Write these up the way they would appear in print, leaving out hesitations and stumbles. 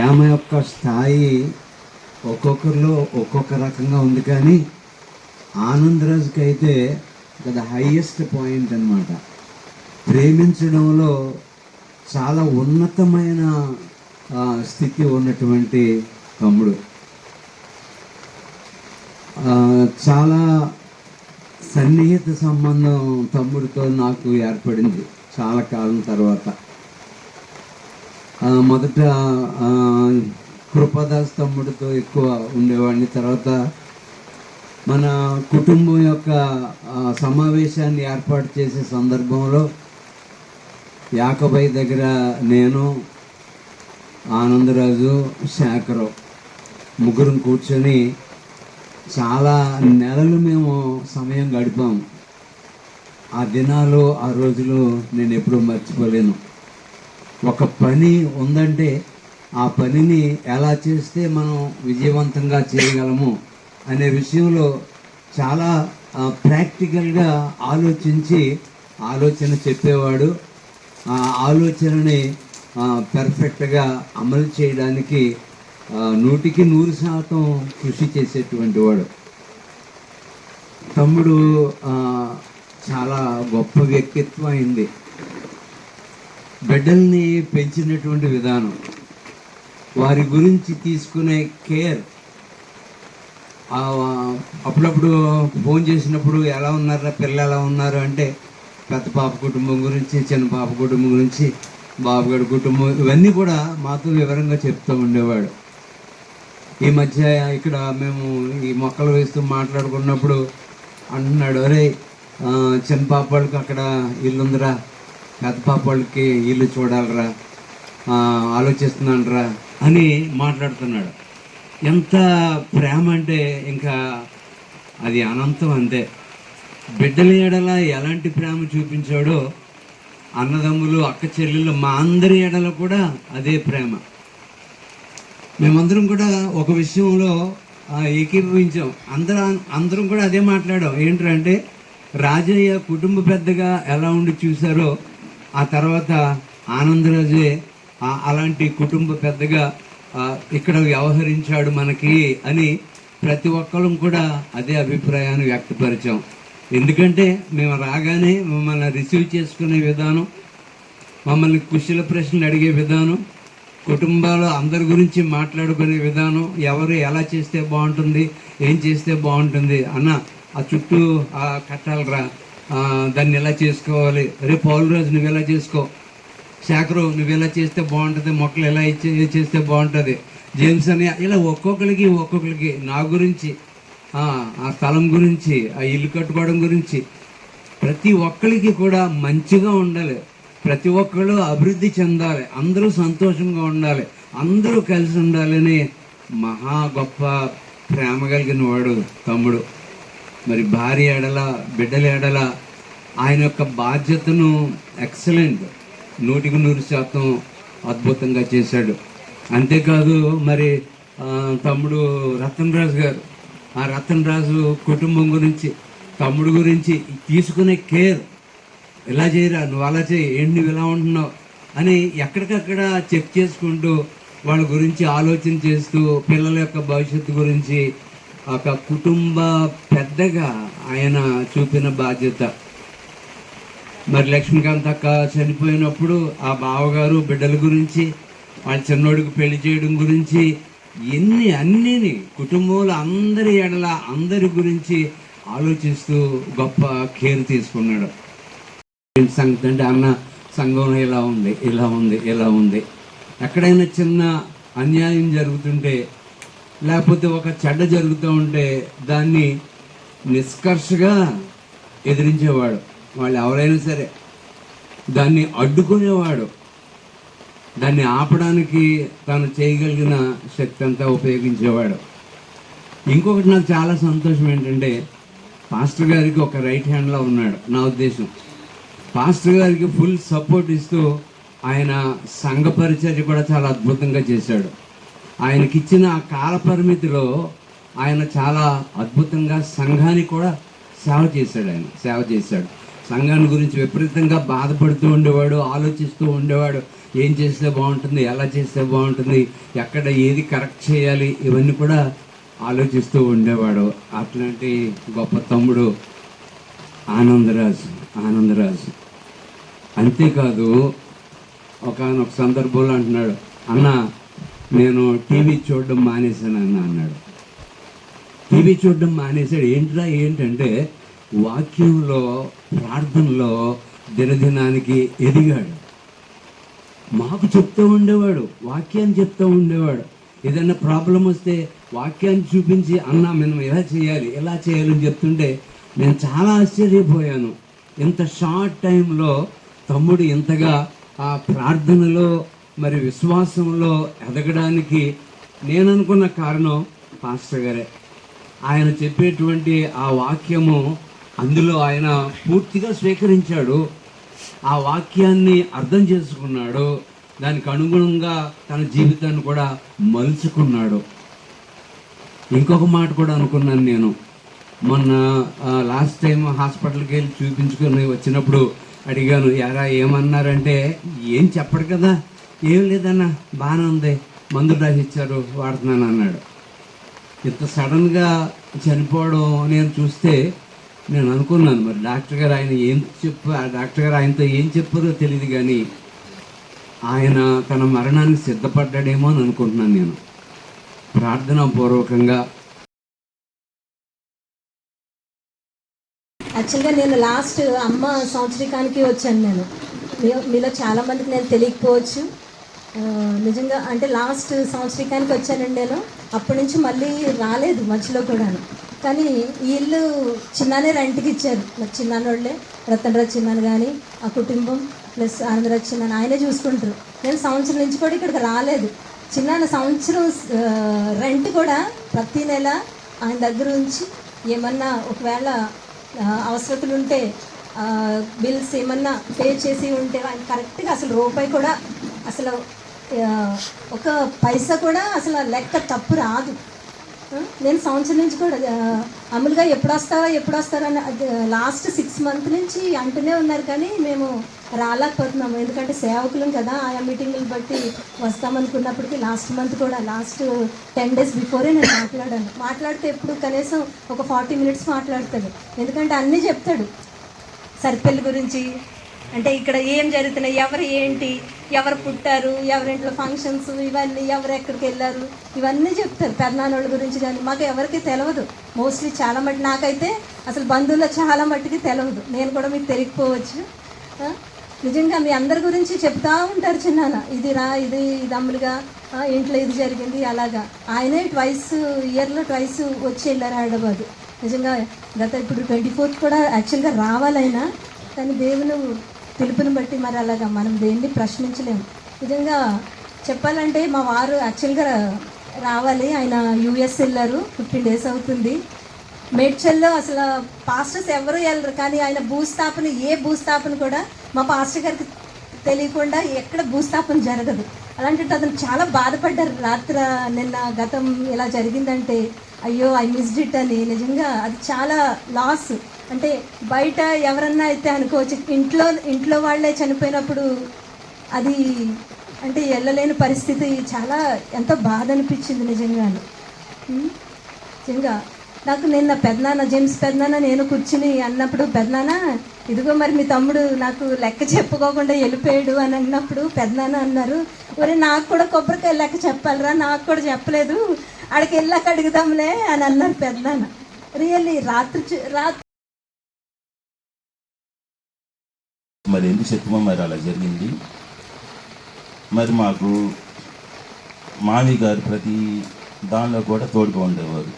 ప్రేమ యొక్క స్థాయి ఒక్కొక్కరిలో ఒక్కొక్క రకంగా ఉంది, కానీ ఆనందరాజుకి అయితే అది హైయెస్ట్ పాయింట్ అన్నమాట. ప్రేమించడంలో చాలా ఉన్నతమైన స్థితి ఉన్నటువంటి తమ్ముడు. చాలా సన్నిహిత సంబంధం తమ్ముడితో నాకు ఏర్పడింది చాలా కాలం తర్వాత. మొదట కృపదాస్ తమ్ముడితో ఎక్కువ ఉండేవాడిని. తర్వాత మన కుటుంబం యొక్క సమావేశాన్ని ఏర్పాటు చేసే సందర్భంలో యాకబై దగ్గర నేను, ఆనందరాజు, శేఖరం ముగ్గురం కూర్చొని చాలా నెలలు మేము సమయం గడిపాము. ఆ దినాలు, ఆ రోజులు నేను ఎప్పుడూ మర్చిపోలేను. ఒక పని ఉందంటే ఆ పనిని ఎలా చేస్తే మనం విజయవంతంగా చేయగలము అనే విషయంలో చాలా ప్రాక్టికల్గా ఆలోచన చెప్పేవాడు. ఆ ఆలోచనని పర్ఫెక్ట్గా అమలు చేయడానికి 100% కృషి చేసేటువంటి వాడు. తమ్ముడు చాలా గొప్ప వ్యక్తిత్వం అయింది. బిడ్డల్ని పెంచినటువంటి విధానం, వారి గురించి తీసుకునే కేర్, అప్పుడప్పుడు ఫోన్ చేసినప్పుడు ఎలా ఉన్నారా పిల్లలు, ఎలా ఉన్నారు అంటే పెద్ద పాప కుటుంబం గురించి, చిన్న పాప కుటుంబం గురించి, బాబుగారి కుటుంబం, ఇవన్నీ కూడా మాతో వివరంగా చెప్తూ ఉండేవాడు. ఈ మధ్య ఇక్కడ మేము ఈ మొక్కలు వేస్తూ మాట్లాడుకున్నప్పుడు అంటున్నాడు, అరే చిన్న పాప వాళ్ళకి అక్కడ ఇల్లు ఉందిరా, పెద్ద పాప వాళ్ళకి ఇల్లు చూడాలరా, ఆలోచిస్తున్నానురా అని మాట్లాడుతున్నాడు. ఎంత ప్రేమ అంటే ఇంకా అది అనంతం. అంతే. బిడ్డల ఎడల ఎలాంటి ప్రేమ చూపించాడో అన్నదమ్ములు, అక్క చెల్లెళ్ళు, మా అందరి ఎడల కూడా అదే ప్రేమ. మేమందరం కూడా ఒక విషయంలో ఏకీభవించాం. అందరం కూడా అదే మాట్లాడాం. ఏంటంటే రాజయ్య కుటుంబ పెద్దగా ఎలా ఉండి చూశారో ఆ తర్వాత ఆనందరాజే అలాంటి కుటుంబ పెద్దగా ఇక్కడ వ్యవహరించాడు మనకి అని ప్రతి ఒక్కరం కూడా అదే అభిప్రాయాన్ని వ్యక్తపరిచాం. ఎందుకంటే మేము రాగానే మమ్మల్ని రిసీవ్ చేసుకునే విధానం, మమ్మల్ని కుశల ప్రశ్నలు అడిగే విధానం, కుటుంబాలు అందరి గురించి మాట్లాడుకునే విధానం, ఎవరు ఎలా చేస్తే బాగుంటుంది, ఏం చేస్తే బాగుంటుంది అన్న, ఆ చుట్టూ కట్టాలరా, దాన్ని ఎలా చేసుకోవాలి, రేపు పౌలరాజు నువ్వు ఎలా చేసుకో, శేఖరు నువ్వు ఎలా చేస్తే బాగుంటుంది, మొక్కలు ఎలా చేస్తే బాగుంటుంది, జేమ్స్ అని, ఇలా ఒక్కొక్కరికి నా గురించి, ఆ స్థలం గురించి, ఆ ఇల్లు కట్టుకోవడం గురించి, ప్రతి ఒక్కరికి కూడా మంచిగా ఉండాలి, ప్రతి ఒక్కళ్ళు అభివృద్ధి చెందాలి, అందరూ సంతోషంగా ఉండాలి, అందరూ కలిసి ఉండాలని మహా గొప్ప ప్రేమ కలిగిన వాడు తమ్ముడు. మరి భార్య ఎడల, బిడ్డల ఎడల ఆయన యొక్క బాధ్యతను ఎక్సలెంట్, 100% అద్భుతంగా చేశాడు. అంతేకాదు మరి తమ్ముడు రతన్ రాజు గారు, ఆ రతన్ రాజు కుటుంబం గురించి, తమ్ముడు గురించి తీసుకునే కేర్, ఇలా చేయరా, నువ్వు అలా చేయి, ఏంటి నువ్వు ఇలా ఉంటున్నావు అని ఎక్కడికక్కడ చెక్ చేసుకుంటూ వాళ్ళ గురించి ఆలోచన చేస్తూ పిల్లల యొక్క భవిష్యత్తు గురించి ఒక కుటుంబ పెద్దగా ఆయన చూపిన బాధ్యత. మరి లక్ష్మీకాంత్ అక్క చనిపోయినప్పుడు ఆ బావగారు బిడ్డల గురించి, వాళ్ళ చిన్నోడికి పెళ్లి చేయడం గురించి, అన్నీని కుటుంబంలో అందరి ఎడల అందరి గురించి ఆలోచిస్తూ గొప్ప కేర్ తీసుకున్నాడు. సంగతి అంటే అన్న సంఘంలో ఇలా ఉంది, ఎక్కడైనా చిన్న అన్యాయం జరుగుతుంటే లేకపోతే ఒక చెడ్డ జరుగుతూ ఉంటే దాన్ని నిష్కర్షగా ఎదిరించేవాడు. వాళ్ళు ఎవరైనా సరే దాన్ని అడ్డుకునేవాడు. దాన్ని ఆపడానికి తాను చేయగలిగిన శక్తి అంతా ఉపయోగించేవాడు. ఇంకొకటి నాకు చాలా సంతోషం ఏంటంటే పాస్టర్ గారికి ఒక రైట్ హ్యాండ్లో ఉన్నాడు. నా ఉద్దేశం పాస్టర్ గారికి ఫుల్ సపోర్ట్ ఇస్తూ ఆయన సంఘ పరిచర్య కూడా చాలా అద్భుతంగా చేశాడు. ఆయనకిచ్చిన ఆ కాల పరిమితిలో ఆయన చాలా అద్భుతంగా సంఘానికి కూడా సేవ చేశాడు. సంఘాన్ని గురించి విపరీతంగా బాధపడుతూ ఉండేవాడు, ఆలోచిస్తూ ఉండేవాడు. ఏం చేస్తే బాగుంటుంది, ఎలా చేస్తే బాగుంటుంది, ఎక్కడ ఏది కరెక్ట్ చేయాలి, ఇవన్నీ కూడా ఆలోచిస్తూ ఉండేవాడు. అట్లాంటి గొప్ప తమ్ముడు ఆనందరాజు. అంతేకాదు ఒకానొక సందర్భంలో అంటున్నాడు, అన్న నేను టీవీ చూడడం మానేశాను అన్నాడు. టీవీ చూడడం మానేశాడు. ఏంటంటే వాక్యంలో, ప్రార్థనలో దినదినానికి ఎదిగాడు. మాకు చెప్తూ ఉండేవాడు, వాక్యాన్ని చెప్తూ ఉండేవాడు. ఏదైనా ప్రాబ్లం వస్తే వాక్యాన్ని చూపించి అన్న మనం ఎలా చేయాలని చెప్తుంటే నేను చాలా ఆశ్చర్యపోయాను. ఇంత షార్ట్ టైంలో తమ్ముడు ఇంతగా ఆ ప్రార్థనలో మరి విశ్వాసంలో ఎదగడానికి నేను అనుకున్న కారణం పాస్టర్ గారే. ఆయన చెప్పేటువంటి ఆ వాక్యము అందులో ఆయన పూర్తిగా స్వీకరించాడు, ఆ వాక్యాన్ని అర్థం చేసుకున్నాడు, దానికి అనుగుణంగా తన జీవితాన్ని కూడా మలుచుకున్నాడు. ఇంకొక మాట కూడా అనుకున్నాను నేను. మొన్న లాస్ట్ టైం హాస్పిటల్కి వెళ్ళి చూపించుకొని వచ్చినప్పుడు అడిగాను, ఎరా ఏమన్నారంటే, ఏం చెప్పడు కదా, ఏం లేదన్నా బాగానే ఉంది, మందులు రాసిచ్చారు వాడుతున్నాను అన్నాడు. ఇంత సడన్గా చనిపోవడం నేను చూస్తే నేను అనుకున్నాను, మరి డాక్టర్ గారు ఆయనతో ఏం చెప్పారో తెలియదు, కానీ ఆయన తన మరణానికి సిద్ధపడ్డాడేమో అని అనుకుంటున్నాను నేను. ప్రార్థనాపూర్వకంగా యాక్చువల్గా నేను లాస్ట్ అమ్మ సంవత్సరికానికి వచ్చాను. నేను మీలో చాలామందికి నేను తెలియకపోవచ్చు, నిజంగా అంటే లాస్ట్ సంవత్సరికానికి వచ్చానండి నేను. అప్పటి నుంచి మళ్ళీ రాలేదు మధ్యలో కూడాను. కానీ ఈ ఇల్లు చిన్నానే రెంట్కి ఇచ్చారు. నాకు చిన్నానోళ్ళే, రతనరాజ్ చిన్నాను కానీ ఆ కుటుంబం ప్లస్ ఆనందరాజ్ చిన్నాను ఆయనే చూసుకుంటారు. నేను సంవత్సరం నుంచి కూడా ఇక్కడికి రాలేదు. చిన్నాన్న సంవత్సరం రెంట్ కూడా ప్రతి నెల ఆయన దగ్గర ఉంచి ఏమన్నా ఒకవేళ అవసరతలు ఉంటే బిల్స్ ఏమన్నా పే చేసి ఉంటే ఆయన కరెక్ట్గా అసలు రూపాయి కూడా అసలు ఒక పైసా కూడా అసలు లెక్క తప్పు రాదు. నేను సంవత్సరం నుంచి కూడా అమలుగా ఎప్పుడు వస్తారని లాస్ట్ 6 months నుంచి అంటూనే ఉన్నారు, కానీ మేము రాలేకపోతున్నాము. ఎందుకంటే సేవకులం కదా, ఆయా మీటింగులు బట్టి వస్తామనుకున్నప్పటికీ లాస్ట్ మంత్ కూడా లాస్ట్ 10 days బిఫోరే నేను మాట్లాడితే ఎప్పుడు కనీసం ఒక 40 minutes మాట్లాడతాడు. ఎందుకంటే అన్నీ చెప్తాడు, సర్పెల్ గురించి, అంటే ఇక్కడ ఏం జరుగుతున్నాయి, ఎవరు ఏంటి, ఎవరు పుట్టారు, ఎవరింట్లో ఫంక్షన్స్, ఇవన్నీ ఎవరు ఎక్కడికి వెళ్ళారు, ఇవన్నీ చెప్తారు. పెద్దనాన్నోళ్ళ గురించి కానీ మాకు ఎవరికి తెలియదు. మోస్ట్లీ చాలా మట్టి నాకైతే అసలు బంధువుల్లో చాలా మట్టికి తెలియదు. నేను కూడా మీకు తెలియకపోవచ్చు. నిజంగా మీ అందరి గురించి చెప్తా ఉంటారు చిన్నాన్న, ఇది అమ్ములుగా ఇంట్లో ఇది జరిగింది అలాగా. ఆయనే ఇయర్లో ట్వైస్ వచ్చి వెళ్ళారు హైదరాబాద్. నిజంగా ఇప్పుడు 24th కూడా యాక్చువల్గా రావాలైనా, కానీ దేవుని పిలుపుని బట్టి మరి అలాగా మనం దేన్ని ప్రశ్నించలేము. నిజంగా చెప్పాలంటే మా వారు యాక్చువల్గా రావాలి, ఆయన US వెళ్ళారు, 15 days అవుతుంది. మేడ్చల్లో అసలు పాస్టర్స్ ఎవరు వెళ్ళరు, కానీ ఆయన ఏ భూస్థాపన కూడా మా పాస్టర్ గారికి తెలియకుండా ఎక్కడ భూస్థాపన జరగదు. అలాంటి అతను చాలా బాధపడ్డారు. నిన్న గతం ఇలా జరిగిందంటే అయ్యో ఐ మిస్డ్ ఇట్ అని. నిజంగా అది చాలా లాస్. అంటే బయట ఎవరన్నా అయితే అనుకోవచ్చు, ఇంట్లో వాళ్ళే చనిపోయినప్పుడు అది అంటే వెళ్ళలేని పరిస్థితి. చాలా ఎంతో బాధ అనిపించింది నిజంగానే. నిజంగా నాకు నిన్న జేమ్స్ పెద్దనాన్న నేను కూర్చుని అన్నప్పుడు, పెద్దనాన్న ఇదిగో మరి మీ తమ్ముడు నాకు లెక్క చెప్పుకోకుండా వెళ్ళిపోయాడు అని అన్నప్పుడు పెద్దనాన్న అన్నారు, ఒరే నాకు కూడా కొబ్బరికాయ లెక్క చెప్పాలిరా, నాకు కూడా చెప్పలేదు, ఆడికి వెళ్ళాక అడుగుదాంలే అని అన్నారు పెద్దనాన్న. రియల్లీ రాత్రి మరి ఎందుకు చెప్పమో మరి అలా జరిగింది. మరి మాకు మామి గారు ప్రతి దానిలో కూడా తోడుగా ఉండేవారు.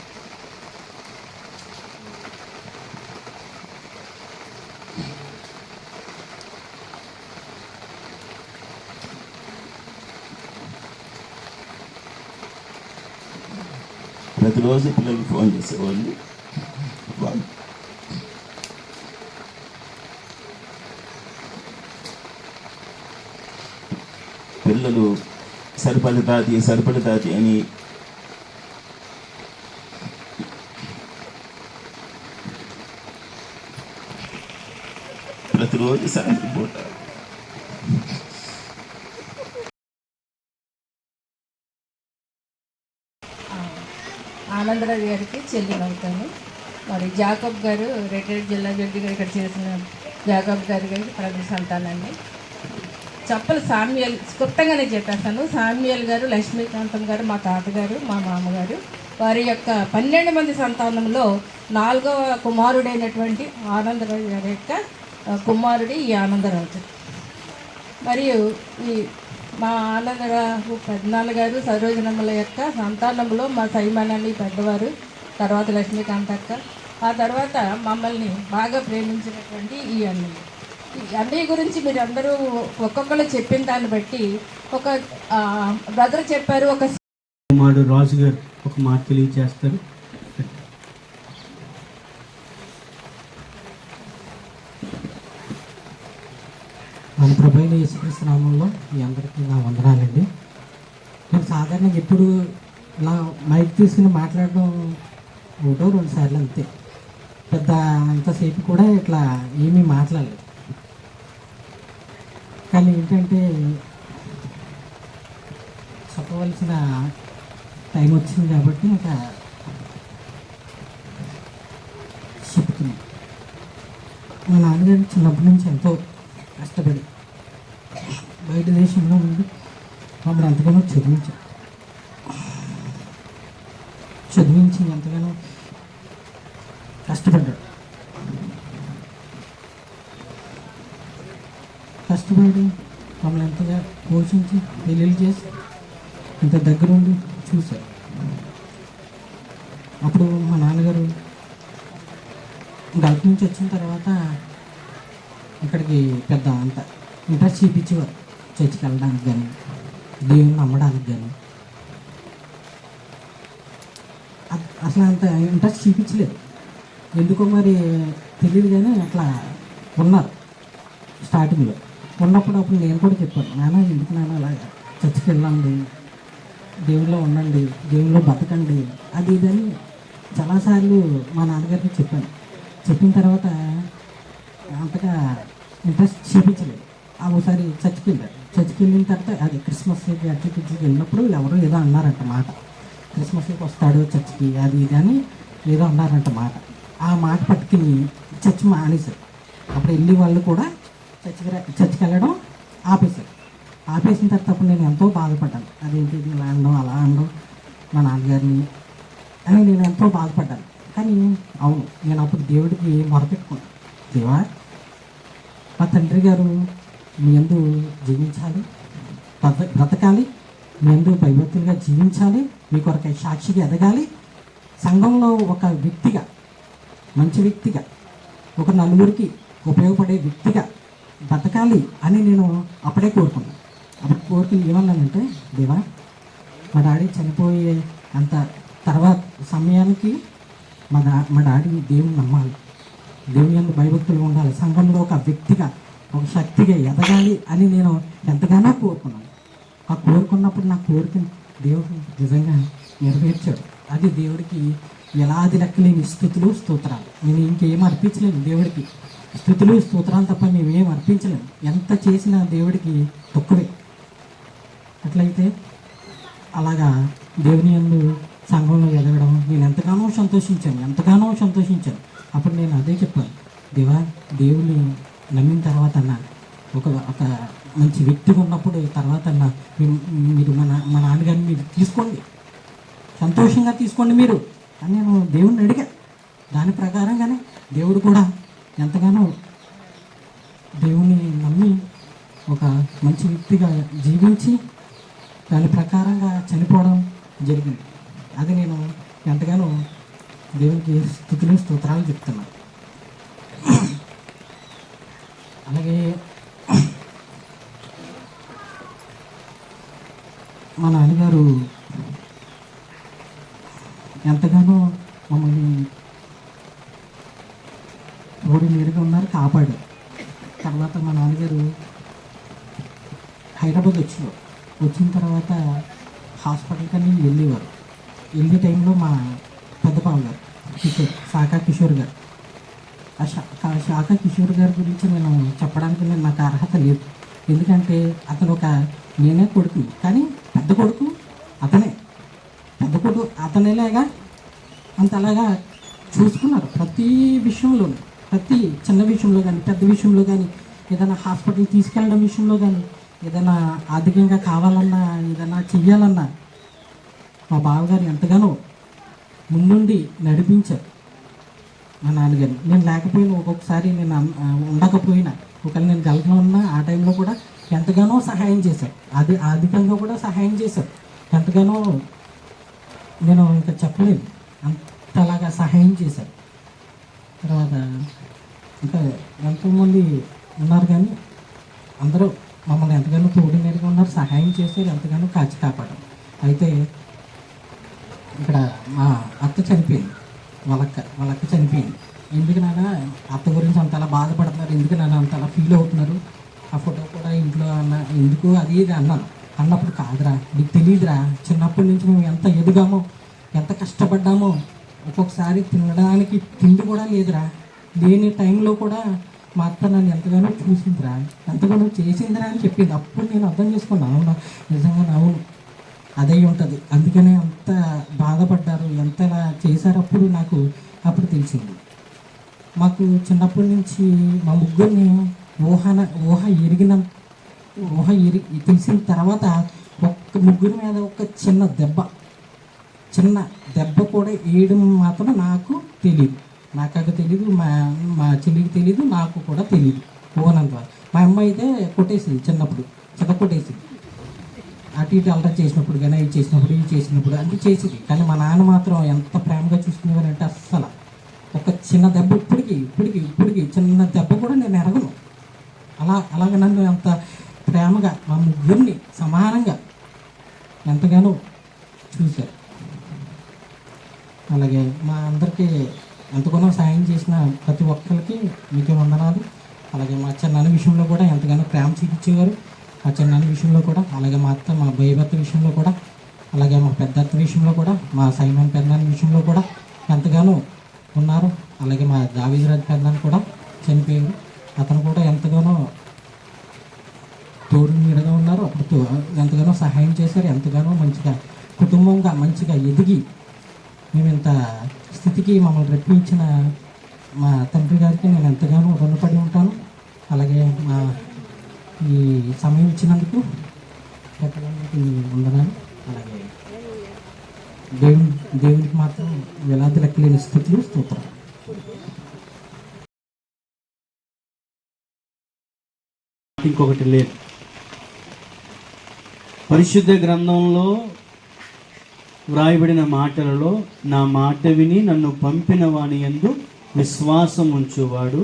ప్రతిరోజు పిల్లలకి ఫోన్ చేసేవాళ్ళు. పిల్లలు సరిపడి తాతి అని ప్రతిరోజు సాయంత్రం పూట ఆనందరావు గారికి చెల్లెలు అవుతాను. మరి జాకబ్ గారు రిటైర్డ్ జిల్లా జడ్జిగా ఇక్కడ చేసిన జాకబ్ గారికి ప్రతి సంతానండి. చప్పల సామ్యుయల్ క్లుప్తంగానే చెప్పేస్తాను. సామ్యుయల్ గారు, లక్ష్మీకాంతం గారు మా తాతగారు, మా మామగారు. వారి యొక్క 12 మంది సంతానంలో 4వ కుమారుడైనటువంటి ఆనందరావు గారి యొక్క కుమారుడి ఈ ఆనందరాజు. మరియు ఈ మా ఆనందరావు పెద్దనాన్నగారు సరోజనమ్మల యొక్క సంతానంలో మా సైమానాన్ని పెద్దవారు, తర్వాత లక్ష్మీకాంత్ అక్క, ఆ తర్వాత మమ్మల్ని బాగా ప్రేమించినటువంటి ఈ అన్నయ్య. ఈ అన్నయ్య గురించి మీరు అందరూ ఒక్కొక్కరు చెప్పిన దాన్ని బట్టి ఒక బ్రదర్ చెప్పారు, ఒక కుమారుడు రాజు గారు ఒక మాట తెలియజేస్తారు. మన ప్రభువైన యేసుక్రీస్తు నామంలో మీ అందరికీ నా వందనాలండి. నేను సాధారణంగా ఎప్పుడు ఇలా మైక్ తీసుకుని మాట్లాడడం 1-2 సార్లు అంతే, పెద్ద అంతసేపు కూడా ఇట్లా ఏమీ మాట్లాడలేదు. కానీ ఏంటంటే చెప్పవలసిన టైం వచ్చింది కాబట్టి ఇంకా చెప్తున్నాను. మా నాన్నగారు చిన్నప్పటి నుంచి ఎంతో కష్టపడి బయట దేశంలో ఉండి మమ్మల్ని ఎంతగానో చదివించి ఎంతగానో కష్టపడ్డాడు. కష్టపడి మమ్మల్ని ఎంతగా పోషించి పెళ్ళిళ్ళు చేసి ఇంత దగ్గరుండి చూశారు. అప్పుడు మా నాన్నగారు గల్ఫ్ నుంచి వచ్చిన తర్వాత ఇక్కడికి పెద్ద అంత ఇంట్రెస్ట్ చూపించేవారు, చర్చికి వెళ్ళడానికి కానీ దేవుని నమ్మడానికి కానీ. అసలు అంత ఇంట్రెస్ట్ చూపించలేదు, ఎందుకో మరి తెలియదు. కానీ అట్లా ఉన్నారు స్టార్టింగ్లో. ఉన్నప్పుడు అప్పుడు నేను కూడా చెప్పాను, నాన్న ఎందుకు నాన్న అలా చర్చికి వెళ్ళండి, దేవుల్లో ఉండండి, దేవుల్లో బతకండి, అది ఇదని చాలాసార్లు మా నాన్నగారికి చెప్పాను. చెప్పిన తర్వాత అంతగా ఇంట్రెస్ట్ చూపించలేదు. ఒకసారి చర్చికి వెళ్ళారు. చర్చికి వెళ్ళిన తర్వాత అది క్రిస్మస్కి అట్లకి వెళ్ళినప్పుడు ఎవరో ఏదో అన్నారంట మాట, క్రిస్మస్కి వస్తాడు చర్చికి అది ఇది అని ఏదో అన్నారంట మాట. ఆ మాట పట్టుకుని చర్చి మానేశారు. అప్పుడు వెళ్ళి వాళ్ళు కూడా చర్చికి వెళ్ళడం ఆపేశారు. ఆపేసిన తర్వాత అప్పుడు నేను ఎంతో బాధపడ్డాను. అదేంటి ఇలా అనడం అలా అనడం మా నాన్నగారిని అని నేను ఎంతో బాధపడ్డాను. కానీ అవును, నేను అప్పుడు దేవుడికి మొరపెట్టుకున్నాను, దేవా మా తండ్రి గారు మీ యందు జీవించాలి, బ్రతకాలి, మీ యందు భయభక్తులుగా జీవించాలి, మీ కొరకు సాక్షిగా ఎదగాలి, సంఘంలో ఒక వ్యక్తిగా, మంచి వ్యక్తిగా, ఒక నలుగురికి ఉపయోగపడే వ్యక్తిగా బతకాలి అని నేను అప్పుడే కోరుకున్నాను. అప్పుడు కోరుకుని ఏమన్నానంటే, దేవా మా డాడీ చనిపోయే అంత తర్వాత సమయానికి మా డాడీ దేవుని నమ్మాలి, దేవుని యందు భయభక్తులుగా ఉండాలి, సంఘంలో ఒక వ్యక్తిగా, ఒక శక్తిగా ఎదగాలి అని నేను ఎంతగానో కోరుకున్నాను. ఆ కోరుకున్నప్పుడు నా కోరికను దేవుడు నిజంగా నెరవేర్చాడు. అది దేవుడికి ఎలాది లెక్కలేని స్తుతులు స్తోత్రాలు. నేను ఇంకేం అర్పించలేను దేవుడికి, స్తుతులు స్తోత్రాలు తప్ప మేమేం అర్పించలేము. ఎంత చేసినా దేవుడికి తక్కువే. అట్లయితే అలాగా దేవుని యందు సంఘంలో ఎదగడం నేను ఎంతగానో సంతోషించాను. అప్పుడు నేను అదే చెప్పాను, దేవా దేవుని నమ్మిన తర్వాత అన్న ఒక మంచి వ్యక్తిగా ఉన్నప్పుడు తర్వాత అన్న మీరు మా నాన్నగారిని మీరు తీసుకోండి, సంతోషంగా తీసుకోండి మీరు అని నేను దేవుడిని అడిగా. దాని ప్రకారంగానే దేవుడు కూడా ఎంతగానో దేవుని నమ్మి ఒక మంచి వ్యక్తిగా జీవించి దాని ప్రకారంగా చనిపోవడం జరిగింది. అది నేను ఎంతగానో దేవునికి స్తుతులు స్తోత్రాలు చెప్తున్నాను. అలాగే మా నాన్నగారు ఎంతగానో మమ్మల్ని రోడ్డు నీరుగా ఉన్నారు, కాపాడారు. తర్వాత మా నాన్నగారు హైదరాబాద్ వచ్చిన తర్వాత హాస్పిటల్కి అని వెళ్ళేవారు. వెళ్ళే టైంలో మా పెద్ద పావు గారు కిషోర్ గారు శాఖ కిషోర్ గారి గురించి నేను చెప్పడానికి నాకు అర్హత లేదు. ఎందుకంటే అతను నేనే కొడుకు, కానీ పెద్ద కొడుకు అతనే, పెద్ద కొడుకు అతనేలాగా అంతలాగా చూసుకున్నారు ప్రతి విషయంలో, ప్రతి చిన్న విషయంలో కానీ పెద్ద విషయంలో కానీ, ఏదైనా హాస్పిటల్ తీసుకెళ్ళడం విషయంలో కానీ, ఏదైనా ఆర్థికంగా కావాలన్నా, ఏదైనా చెయ్యాలన్నా మా బావగారు ఎంతగానో ముందుండి నడిపించారు. మా నాన్నగారు నేను లేకపోయినా, ఒక్కొక్కసారి నేను ఉండకపోయినా, ఒకవేళ నేను గల్ఫ్లో ఉన్నా ఆ టైంలో కూడా ఎంతగానో సహాయం చేశారు. అది ఆర్థికంగా కూడా సహాయం చేశారు. ఎంతగానో నేను ఇంకా చెప్పలేను, అంతలాగా సహాయం చేశారు. తర్వాత ఇంకా ఎంతోమంది ఉన్నారు, కానీ అందరూ మమ్మల్ని ఎంతగానో తోడునేరుగా ఉన్నారు, సహాయం చేశారు, ఎంతగానో కాచి కాపాడారు. అయితే ఇక్కడ మా అత్త చనిపోయింది, వాళ్ళక్క చనిపోయింది. ఎందుకు నాన్న అత్త గురించి అంతలా బాధపడుతున్నారు, ఎందుకు నాన్న అంతలా ఫీల్ అవుతున్నారు, ఆ ఫోటో కూడా ఇంట్లో ఎందుకు అది ఇది అన్నాను. అన్నప్పుడు కాదురా, నీకు తెలియదురా, చిన్నప్పటి నుంచి మేము ఎంత ఎదిగామో, ఎంత కష్టపడ్డామో, ఒక్కొక్కసారి తినడానికి తిండి కూడా లేదురా, లేని టైంలో కూడా మా అత్త నన్ను ఎంతగానో చూసిందిరా, ఎంతగానో చేసిందిరా అని చెప్పింది. అప్పుడు నేను అర్థం చేసుకున్నాను, అవునా నిజంగా అవును అదే ఉంటుంది, అందుకనే అంత బాధపడ్డారు, ఎంతలా చేశారు. అప్పుడు తెలిసింది. మాకు చిన్నప్పటి నుంచి మా ముగ్గురిని తెలిసిన తర్వాత ముగ్గురి మీద ఒక చిన్న దెబ్బ కూడా వేయడం మాత్రం నాకు తెలియదు, తెలీదు, మా చెల్లికి తెలీదు, నాకు కూడా తెలియదు. ఊహనంత మా అమ్మ అయితే కొట్టేసింది, చిన్నప్పుడు కొట్టేసింది, అటు ఇటు అలరా చేసినప్పుడు కానీ ఇవి చేసినప్పుడు అన్నీ చేసేది. కానీ మా నాన్న మాత్రం ఎంత ప్రేమగా చూసుకునేవారంటే అస్సలు ఒక చిన్న దెబ్బ ఇప్పటికి చిన్న దెబ్బ కూడా నేను ఎరగను. అలాగ నన్ను ఎంత ప్రేమగా మా ముగ్గురిని సమానంగా ఎంతగానో చూశారు. అలాగే మా అందరికీ ఎంతగానో సాయం చేసిన ప్రతి ఒక్కరికి మీకే వందనాలు. అలాగే మా చిన్నాన్న విషయంలో కూడా ఎంతగానో ప్రేమ చూపించేవారు, మా చిన్నాన్న విషయంలో కూడా, అలాగే మా అత్త మా భయభర్త విషయంలో కూడా, అలాగే మా పెద్దత్త విషయంలో కూడా, మా సైమన్ పెద్దనాన్న విషయంలో కూడా ఎంతగానో ఉన్నారు. అలాగే మా దావీదురాజు పెద్దనాన్న కూడా చనిపోయారు, అతను కూడా ఎంతగానో తోడు నీడగా ఉన్నారు. అప్పుడు ఎంతగానో సహాయం చేశారు, ఎంతగానో మంచిగా కుటుంబంగా మంచిగా ఎదిగి మేము ఇంత స్థితికి మమ్మల్ని రప్పించిన మా తండ్రి గారికి నేను ఎంతగానో రుణపడి ఉంటాను. అలాగే మా ఈ సమయం ఇచ్చినందుకు పెద్దలందరికీ వందనాలు. అలాగే దేవునికి మాత్రం వేలాది లెక్కలేని స్థితులు స్తోత్రం. ఇంకొకటి లేదు. పరిశుద్ధ గ్రంథంలో వ్రాయబడిన మాటలలో నా మాట విని నన్ను పంపిన వాని యందు విశ్వాసం ఉంచువాడు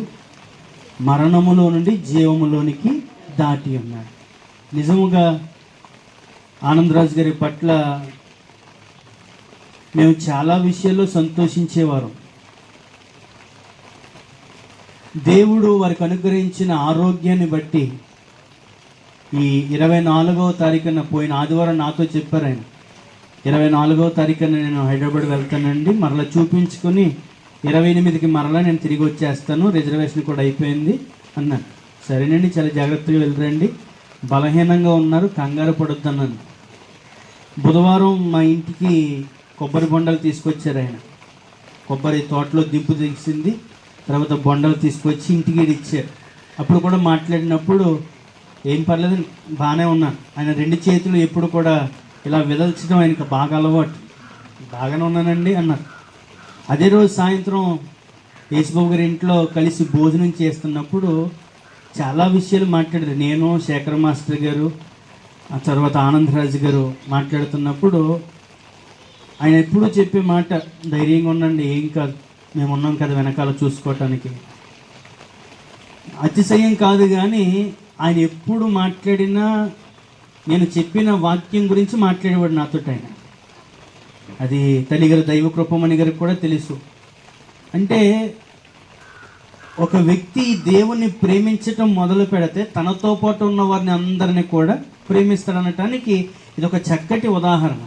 మరణములో నుండి జీవములోనికి దాటి ఉన్నాడు. నిజముగా ఆనందరాజు గారి పట్ల మేము చాలా విషయాల్లో సంతోషించేవారు. దేవుడు వారికి అనుగ్రహించిన ఆరోగ్యాన్ని బట్టి ఈ 24వ తారీఖున పోయిన ఆదివారం నాతో చెప్పారు ఆయన, 24వ తారీఖున నేను హైదరాబాద్ వెళ్తానండి, మరలా చూపించుకొని 28కి మరలా నేను తిరిగి వచ్చేస్తాను, రిజర్వేషన్ కూడా అయిపోయింది అన్నాను. సరేనండి, చాలా జాగ్రత్తగా వెళ్ళరండి, బలహీనంగా ఉన్నారు, కంగారు పడొద్దు అన్నాను. బుధవారం మా ఇంటికి కొబ్బరి బొండలు తీసుకొచ్చారు ఆయన, కొబ్బరి తోటలో దింపు తీసింది, తర్వాత బొండలు తీసుకొచ్చి ఇంటికి ఇచ్చారు. అప్పుడు కూడా మాట్లాడినప్పుడు ఏం పర్లేదు బాగానే ఉన్నాను, ఆయన 2 చేతులు ఎప్పుడు కూడా ఇలా విదల్చడం ఆయనకి బాగా అలవాటు, బాగానే ఉన్నానండి అన్నారు. అదే రోజు సాయంత్రం యేసుబాబు గారి ఇంట్లో కలిసి భోజనం చేస్తున్నప్పుడు చాలా విషయాలు మాట్లాడారు. నేను, శేఖర్ మాస్టర్ గారు, ఆ తర్వాత ఆనందరాజు గారు మాట్లాడుతున్నప్పుడు ఆయన ఎప్పుడూ చెప్పే మాట, ధైర్యంగా ఉండండి, ఏం కాదు, మేము ఉన్నాం కదా వెనకాల చూసుకోవటానికి. అతిశయం కాదు, కానీ ఆయన ఎప్పుడు మాట్లాడినా నేను చెప్పిన వాక్యం గురించి మాట్లాడేవాడు నాతో. ఆయన అది తల్లిగారు దైవ కృపమణి గారికి కూడా తెలుసు. అంటే ఒక వ్యక్తి దేవుణ్ణి ప్రేమించటం మొదలు పెడితే తనతో పాటు ఉన్న వారిని అందరినీ కూడా ప్రేమిస్తాడనటానికి ఇది ఒక చక్కటి ఉదాహరణ.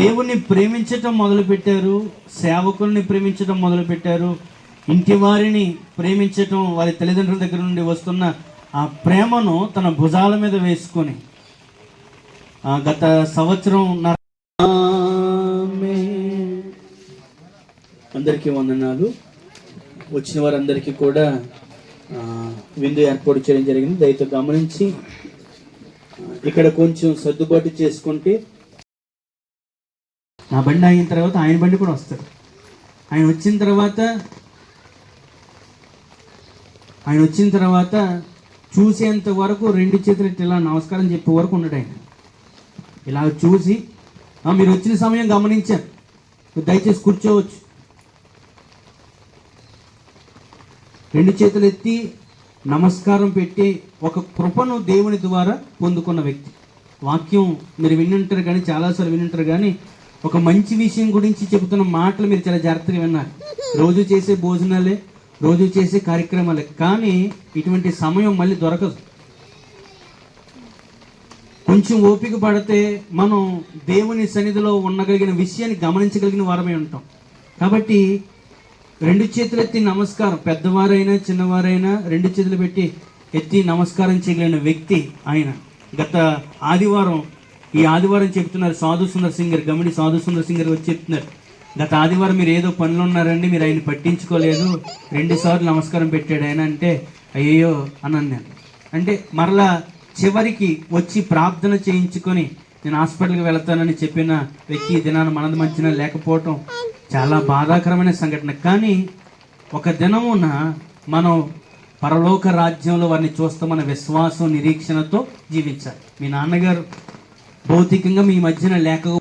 దేవుణ్ణి ప్రేమించటం మొదలుపెట్టారు, సేవకుల్ని ప్రేమించడం మొదలుపెట్టారు, ఇంటి వారిని ప్రేమించటం, వారి తల్లిదండ్రుల దగ్గర నుండి వస్తున్న ఆ ప్రేమను తన భుజాల మీద వేసుకొని గత సంవత్సరం అందరికీ వందనాలు. వచ్చిన వారందరికీ కూడా విందు ఏర్పాటు చేయడం జరిగింది. దయతో గమనించి ఇక్కడ కొంచెం సర్దుబాటు చేసుకుంటే నా బండి అయిన తర్వాత ఆయన బండి కూడా వస్తాడు. ఆయన వచ్చిన తర్వాత చూసేంత వరకు 2 చేతులు ఇలా నమస్కారం చెప్పే వరకు ఉన్నాడు. ఆయన ఇలా చూసి మీరు వచ్చిన సమయం గమనించాను, దయచేసి కూర్చోవచ్చు. 2 చేతులు ఎత్తి నమస్కారం పెట్టి ఒక కృపను దేవుని ద్వారా పొందుకున్న వ్యక్తి. వాక్యం మీరు వినుంటారు కానీ, చాలాసార్లు వినుంటారు కానీ, ఒక మంచి విషయం గురించి చెబుతున్న మాటలు మీరు చాలా జాగ్రత్తగా విన్నారు. రోజు చేసే భోజనాలే, రోజు చేసే కార్యక్రమాలే, కానీ ఇటువంటి సమయం మళ్ళీ దొరకదు. కొంచెం ఓపిక పడితే మనం దేవుని సన్నిధిలో ఉండగలిగిన విషయాన్ని గమనించగలిగిన వారమే ఉంటాం. కాబట్టి 2 చేతులు ఎత్తి నమస్కారం, పెద్దవారైనా చిన్నవారైనా 2 చేతులు పెట్టి ఎత్తి నమస్కారం చేయగలిగిన వ్యక్తి ఆయన. గత ఆదివారం, ఈ ఆదివారం చెప్తున్నారు సాధు సుందర్ సింగ్ గారు, గమిడి సాధు సుందర్ సింగ్ గారు వచ్చి చెప్తున్నారు, గత ఆదివారం మీరు ఏదో పనులు ఉన్నారండి, మీరు ఆయన పట్టించుకోలేదు, 2 సార్లు నమస్కారం పెట్టాడు ఆయన అంటే అయ్యో అన్నాను నేను. అంటే మరలా చివరికి వచ్చి ప్రార్థన చేయించుకొని నేను హాస్పిటల్కి వెళతానని చెప్పిన వ్యక్తి ఈ దినాన మనది మంచిగా లేకపోవటం చాలా బాధాకరమైన సంఘటన. కానీ ఒక దినమున మనం పరలోక రాజ్యంలో వారిని చూస్తామన్న విశ్వాసం, నిరీక్షణతో జీవించాలి. మీ నాన్నగారు భౌతికంగా మీ మధ్యన లేకపోతే